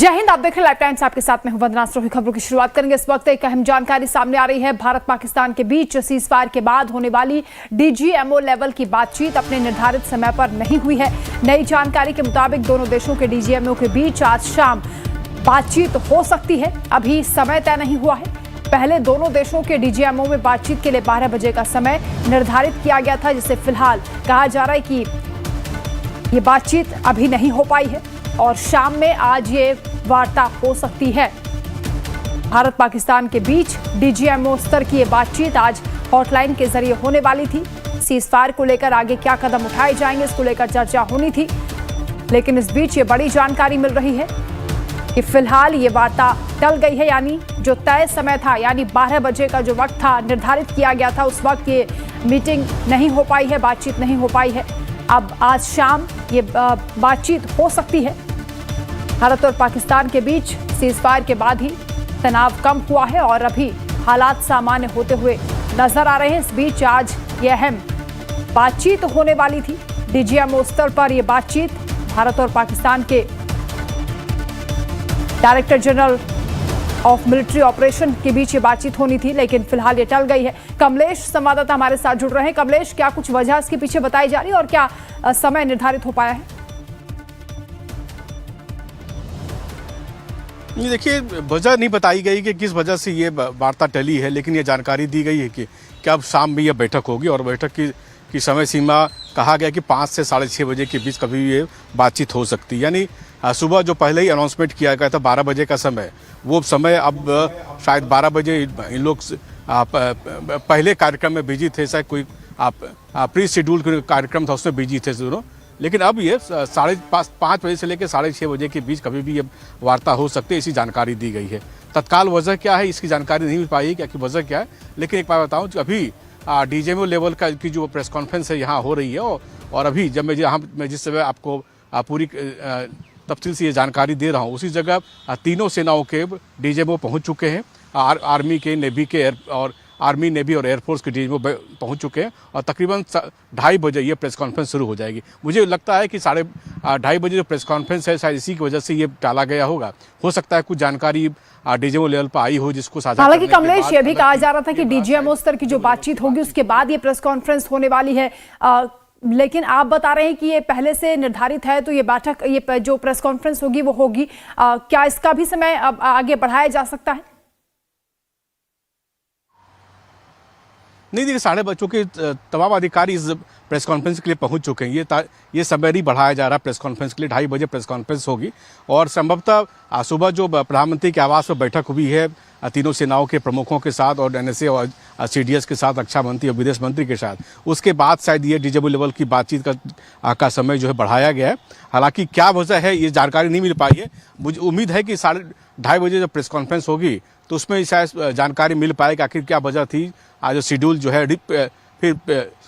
जय हिंद। आप देख रहे हैं लाइव टाइम्स, आपके साथ में हूं वंदना स्रोही। खबरों की शुरुआत करेंगे। इस वक्त एक अहम जानकारी सामने आ रही है। भारत पाकिस्तान के बीच सीजफायर के बाद होने वाली डीजीएमओ लेवल की बातचीत अपने निर्धारित समय पर नहीं हुई है। नई जानकारी के मुताबिक दोनों देशों के डीजीएमओ के बीच आज शाम बातचीत हो सकती है। अभी समय तय नहीं हुआ है। पहले दोनों देशों के डीजीएमओ में बातचीत के लिए 12 बजे का समय निर्धारित किया गया था, जिसे फिलहाल कहा जा रहा है कि ये बातचीत अभी नहीं हो पाई है और शाम में आज ये वार्ता हो सकती है। भारत पाकिस्तान के बीच डीजीएमओ स्तर की ये बातचीत आज हॉटलाइन के जरिए होने वाली थी। सीजफायर को लेकर आगे क्या कदम उठाए जाएंगे, इसको लेकर चर्चा होनी थी, लेकिन इस बीच ये बड़ी जानकारी मिल रही है कि फिलहाल ये वार्ता टल गई है। यानी जो तय समय था, यानी 12 बजे का जो वक्त था, निर्धारित किया गया था, उस वक्त ये मीटिंग नहीं हो पाई है, बातचीत नहीं हो पाई है। अब आज शाम ये बातचीत हो सकती है। भारत और पाकिस्तान के बीच सीजफायर के बाद ही तनाव कम हुआ है और अभी हालात सामान्य होते हुए नजर आ रहे हैं। इस बीच आज ये अहम बातचीत होने वाली थी। डीजीएमओ स्तर पर यह बातचीत भारत और पाकिस्तान के director general of military operation के बीच ये बातचीत होनी थी, लेकिन फिलहाल ये टल गई है। कमलेश संवाददाता हमारे साथ जुड़ रहे हैं। कमलेश, क्या कुछ वजह इसके पीछे बताई जा रही है और क्या समय निर्धारित हो पाया है? ये देखिए, वजह नहीं बताई गई कि किस वजह से ये वार्ता टली है, लेकिन ये जानकारी दी गई है कि अब शाम में ये बैठक होगी और बैठक की समय सीमा कहा गया कि 5 से 6:30 बजे के बीच कभी ये बातचीत हो सकती है। यानी सुबह जो पहले ही अनाउंसमेंट किया गया था 12 बजे का समय, वो समय अब शायद 12 बजे इन लोग पहले कार्यक्रम में बिजी थे, शायद कोई प्री शेड्यूल कार्यक्रम था उसमें बिजी थे दोनों, लेकिन अब ये 5:30 बजे से लेकर 6:30 बजे के बीच कभी भी ये वार्ता हो सकती है, ऐसी जानकारी दी गई है। तत्काल वजह क्या है इसकी जानकारी नहीं मिल पाई है कि वजह क्या है, लेकिन एक बात बताऊं कि अभी डीजीएमओ लेवल की जो प्रेस कॉन्फ्रेंस है यहाँ हो रही है और अभी जब मैं जिस समय आपको पूरी तफसील से ये जानकारी दे रहा हूँ, उसी जगह तीनों सेनाओं के डीजीएमओ पहुँच चुके हैं। आर्मी के, नेवी के और आर्मी, नेवी और एयरफोर्स के डीजीएमओ पहुंच चुके हैं और तकरीबन 2:30 बजे ये प्रेस कॉन्फ्रेंस शुरू हो जाएगी। मुझे लगता है कि 2:30 बजे जो प्रेस कॉन्फ्रेंस है, शायद इसी की वजह से ये टाला गया होगा। हो सकता है कुछ जानकारी डीजीएमओ लेवल पर आई हो जिसको साझा। हालांकि कमलेश, ये भी कहा जा रहा था कि डीजीएमओ स्तर की जो बातचीत होगी उसके बाद ये प्रेस कॉन्फ्रेंस होने वाली है, लेकिन आप बता रहे हैं कि ये पहले से निर्धारित है, तो ये बैठक, ये जो प्रेस कॉन्फ्रेंस होगी वो होगी। क्या इसका भी समय अब आगे बढ़ाया जा सकता है? नहीं, देखिए, 12:30 के तमाम अधिकारी इस प्रेस कॉन्फ्रेंस के लिए पहुंच चुके हैं। ये समय नहीं बढ़ाया जा रहा प्रेस कॉन्फ्रेंस के लिए। 2:30 बजे प्रेस कॉन्फ्रेंस होगी और संभवतः सुबह जो प्रधानमंत्री के आवास पर बैठक हुई है तीनों सेनाओं के प्रमुखों के साथ और एनएसए और सीडीएस के साथ, रक्षा मंत्री और विदेश मंत्री के साथ, उसके बाद शायद ये डीजीएमओ लेवल की बातचीत का समय जो है बढ़ाया गया है। हालांकि क्या वजह है ये जानकारी नहीं मिल पाई है। मुझे उम्मीद है कि 2:30 बजे जब प्रेस कॉन्फ्रेंस होगी तो उसमें शायद जानकारी मिल पाएगी आखिर क्या वजह थी। आज शेड्यूल जो है फिर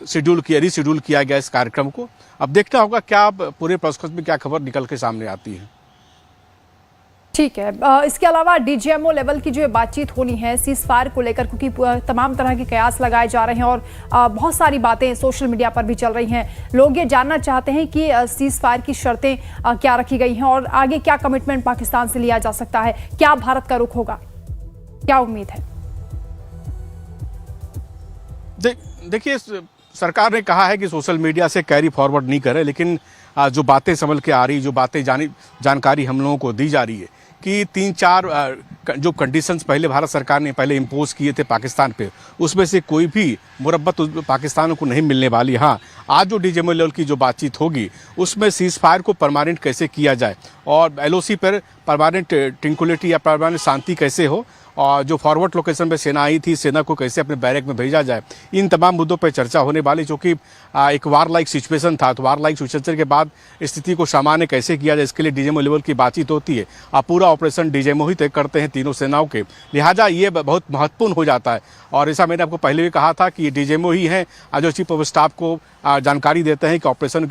रीशेड्यूल किया गया इस कार्यक्रम को। अब देखना होगा क्या पूरे प्रोसेस में क्या खबर निकल के सामने आती है। ठीक है। इसके अलावा डीजीएमओ लेवल की जो बातचीत होनी है सीजफायर को लेकर, क्योंकि तमाम तरह के कयास लगाए जा रहे हैं और बहुत सारी बातें सोशल मीडिया पर भी चल रही हैं। लोग ये जानना चाहते हैं कि सीजफायर की शर्तें क्या रखी गई हैं और आगे क्या कमिटमेंट पाकिस्तान से लिया जा सकता है, क्या भारत का रुख होगा, क्या उम्मीद है? देखिए, सरकार ने कहा है कि सोशल मीडिया से कैरी फॉरवर्ड नहीं करे, लेकिन जो बातें संभल के आ रही, जो बातें जानकारी हम लोगों को दी जा रही है कि 3-4 जो कंडीशंस पहले भारत सरकार ने पहले इम्पोज किए थे पाकिस्तान पे, उसमें से कोई भी मुरब्बत पाकिस्तान को नहीं मिलने वाली। हाँ, आज जो डीजीएमओ लेवल की जो बातचीत होगी उसमें सीजफायर को परमानेंट कैसे किया जाए और एलओसी पर परमानेंट ट्रैंक्विलिटी या परमानेंट शांति कैसे हो और जो फॉरवर्ड लोकेशन पे सेना आई थी, सेना को कैसे अपने बैरक में भेजा जाए, इन तमाम मुद्दों पर चर्चा होने वाली। क्योंकि एक वार लाइक सिचुएशन था, तो वार लाइक सिचुएशन के बाद स्थिति को सामान्य कैसे किया जाए, इसके लिए डीजीएमओ लेवल की बातचीत होती है। पूरा ऑपरेशन डीजीएमओ ही तय करते हैं तीनों सेनाओं के, लिहाजा ये बहुत महत्वपूर्ण हो जाता है। और ऐसा मैंने आपको पहले भी कहा था कि ये डीजीएमओ ही हैं जो चीफ ऑफ स्टाफ को जानकारी देते हैं कि ऑपरेशन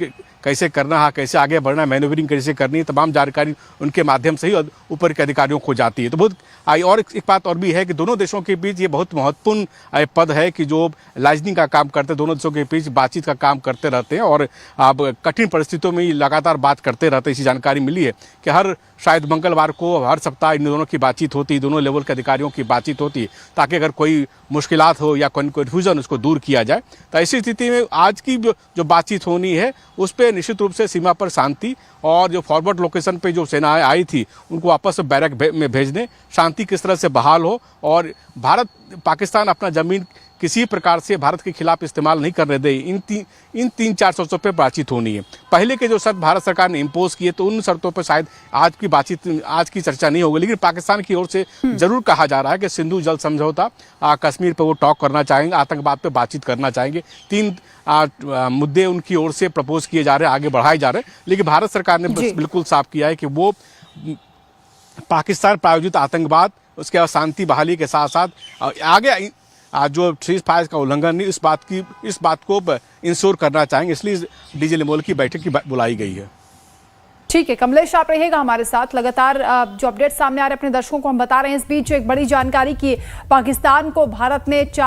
कैसे करना है, कैसे आगे बढ़ना है, मैन्यूवरिंग कैसे करनी है, तमाम जानकारी उनके माध्यम से ही ऊपर के अधिकारियों को जाती है। तो बहुत और एक बात और भी है कि दोनों देशों के बीच ये बहुत महत्वपूर्ण पद है कि जो लाइजनिंग का काम करते हैं, दोनों देशों के बीच बातचीत का काम करते रहते हैं और अब कठिन परिस्थितियों में लगातार बात करते रहते हैं। इसी जानकारी मिली है कि हर शायद मंगलवार को हर सप्ताह इन दोनों की बातचीत होती, दोनों लेवल के अधिकारियों की बातचीत होती, ताकि अगर कोई मुश्किलात हो या कोई कन्फ्यूजन उसको दूर किया जाए। तो ऐसी स्थिति में आज की जो बातचीत होनी है उस पर निश्चित रूप से सीमा पर शांति और जो फॉरवर्ड लोकेशन पे जो सेनाएं आई थी उनको वापस बैरक में भेजने, शांति किस तरह से बहाल हो और भारत पाकिस्तान अपना जमीन किसी प्रकार से भारत के खिलाफ इस्तेमाल नहीं करने दे, इन तीन चार शर्तों पर बातचीत होनी है। पहले के जो शर्त भारत सरकार ने इम्पोज किए तो उन शर्तों पर शायद आज की चर्चा नहीं होगी, लेकिन पाकिस्तान की ओर से जरूर कहा जा रहा है कि सिंधु जल समझौता, कश्मीर पर वो टॉक करना चाहेंगे, आतंकवाद पर बातचीत करना चाहेंगे। तीन मुद्दे उनकी ओर से प्रपोज किए जा रहे हैं, आगे बढ़ाए जा रहे हैं, लेकिन भारत सरकार ने बिल्कुल साफ किया है कि वो पाकिस्तान प्रायोजित आतंकवाद, उसके बाद शांति बहाली के साथ साथ आगे जो सीज फायर का उल्लंघन नहीं, इस बात को इंश्योर करना चाहेंगे। इसलिए डीजी लेवल की बैठक की बुलाई गई है। ठीक है कमलेश, आप रहिएगा हमारे साथ। लगातार जो अपडेट सामने आ रहे हैं अपने दर्शकों को हम बता रहे हैं। इस बीच एक बड़ी जानकारी कि पाकिस्तान को भारत ने